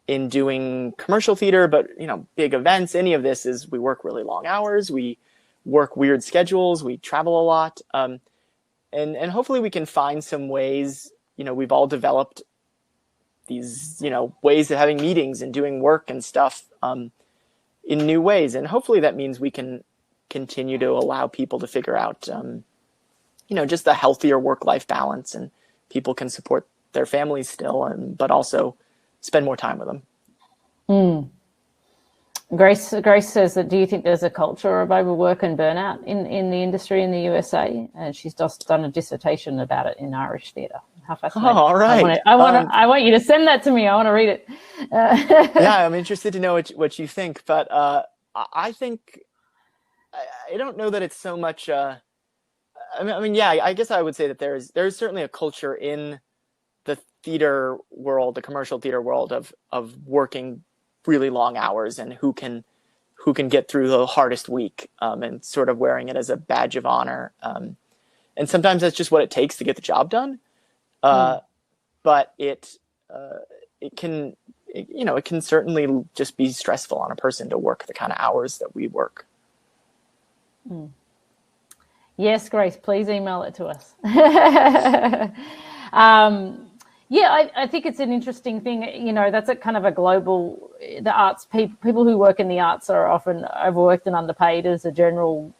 in doing commercial theater, but big events, any of this is we work really long hours, we work weird schedules, we travel a lot, and hopefully we can find some ways. We've all developed these ways of having meetings and doing work and stuff in new ways, and hopefully that means we can continue to allow people to figure out just the healthier work-life balance, and people can support their families still, but also spend more time with them. Grace says that, do you think there's a culture of overwork and burnout in the industry in the USA? And she's just done a dissertation about it in Irish theatre. How fascinating! Oh, all right. I want you to send that to me. I want to read it. Yeah, I'm interested to know what you think, but I think I don't know that it's so much. I guess I would say that there's certainly a culture in the theater world, the commercial theater world, of working really long hours, and who can get through the hardest week, and sort of wearing it as a badge of honor. And sometimes that's just what it takes to get the job done. But it can certainly just be stressful on a person to work the kind of hours that we work. Yes, Grace, please email it to us. I think it's an interesting thing. That's a kind of a global, the arts people who work in the arts are often overworked and underpaid as a general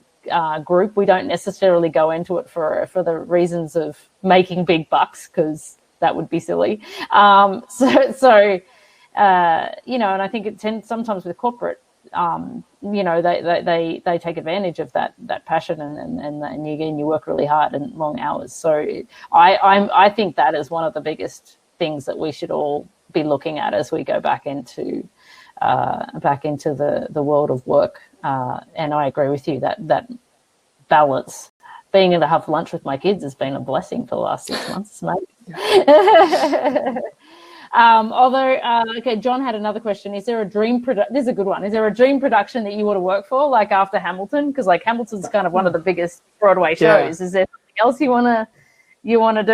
group. We don't necessarily go into it for the reasons of making big bucks, because that would be silly. And I think it tends sometimes with corporate, they take advantage of that passion, and you work really hard and long hours. So I think that is one of the biggest things that we should all be looking at as we go back into the world of work. And I agree with you that balance. Being able to have lunch with my kids has been a blessing for the last 6 months, mate. Okay, John had another question. Is there a dream this is a good one. Is there a dream production that you want to work for, like after Hamilton? Because Hamilton's kind of one of the biggest Broadway shows. Yeah. Is there something else you want to do?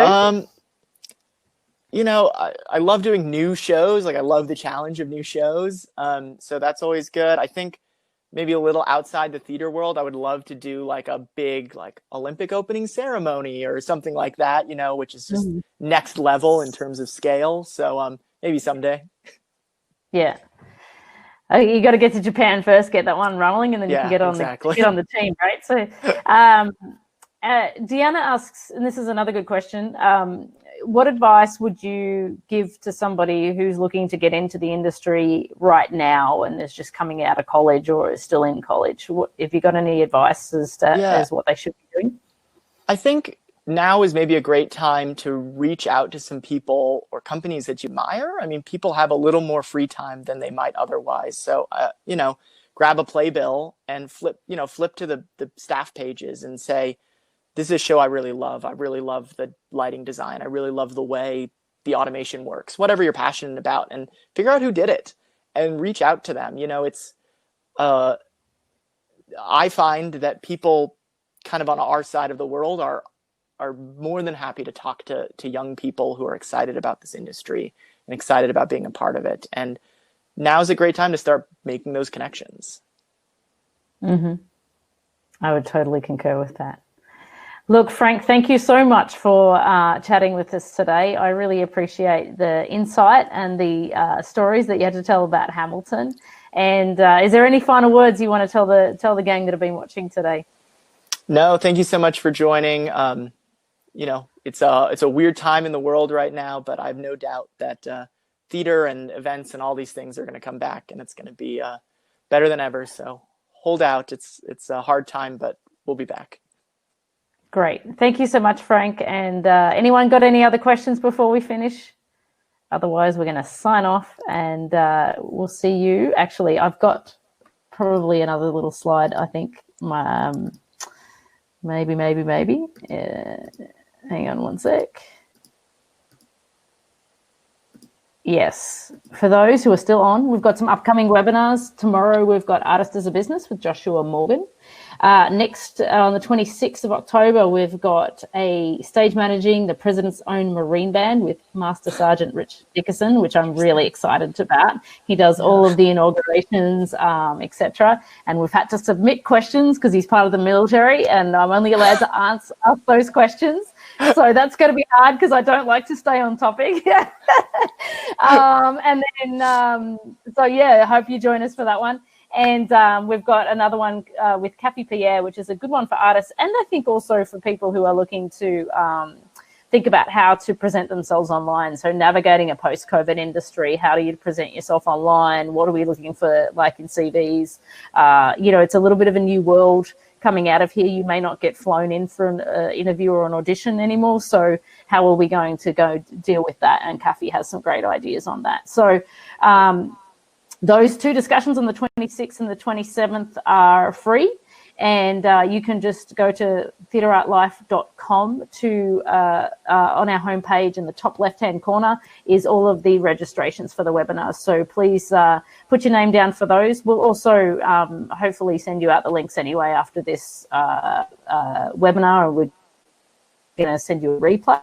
I love doing new shows. I love the challenge of new shows. So that's always good. I think maybe a little outside the theater world, I would love to do a big Olympic opening ceremony or something like that, which is just next level in terms of scale. So maybe someday. Yeah. You got to get to Japan first, get that one rolling, and then you can get on the team, right? So Deanna asks, and this is another good question, what advice would you give to somebody who's looking to get into the industry right now and is just coming out of college or is still in college? If you got any advice as what they should be doing? I think now is maybe a great time to reach out to some people or companies that you admire. I mean, people have a little more free time than they might otherwise. So, grab a playbill and flip to the staff pages and say, this is a show I really love. I really love the lighting design. I really love the way the automation works, whatever you're passionate about, and figure out who did it and reach out to them. I find that people kind of on our side of the world are more than happy to talk to young people who are excited about this industry and excited about being a part of it. And now is a great time to start making those connections. Mm-hmm. I would totally concur with that. Look, Frank, thank you so much for chatting with us today. I really appreciate the insight and the stories that you had to tell about Hamilton. And is there any final words you want to tell the gang that have been watching today? No, thank you so much for joining. It's a weird time in the world right now, but I have no doubt that theater and events and all these things are going to come back, and it's going to be better than ever. So hold out. It's a hard time, but we'll be back. Great. Thank you so much, Frank. And anyone got any other questions before we finish? Otherwise, we're going to sign off, and we'll see you. Actually, I've got probably another little slide, I think. Maybe. Hang on one sec. Yes. For those who are still on, we've got some upcoming webinars. Tomorrow we've got Artist as a Business with Joshua Morgan. Next, on the 26th of October, we've got a stage managing the President's Own Marine Band with Master Sergeant Rich Dickerson, which I'm really excited about. He does all of the inaugurations, etc. And we've had to submit questions because he's part of the military, and I'm only allowed to ask those questions. So that's going to be hard because I don't like to stay on topic. And then, so yeah, I hope you join us for that one. And we've got another one with Cafe Pierre, which is a good one for artists, and I think also for people who are looking to think about how to present themselves online. So navigating a post-COVID industry, how do you present yourself online? What are we looking for, like in CVs? It's a little bit of a new world coming out of here. You may not get flown in for an interview or an audition anymore. So how are we going to go deal with that? And Cafe has some great ideas on that. So those two discussions on the 26th and the 27th are free, and you can just go to theatreartlife.com to on our homepage in the top left-hand corner is all of the registrations for the webinars. So please put your name down for those. We'll also hopefully send you out the links anyway after this webinar, and we're going to send you a replay.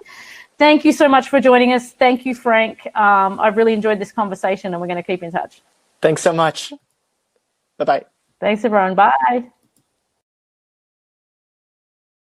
Thank you so much for joining us. Thank you, Frank. I've really enjoyed this conversation, and we're going to keep in touch. Thanks so much. Bye-bye. Thanks, everyone. Bye.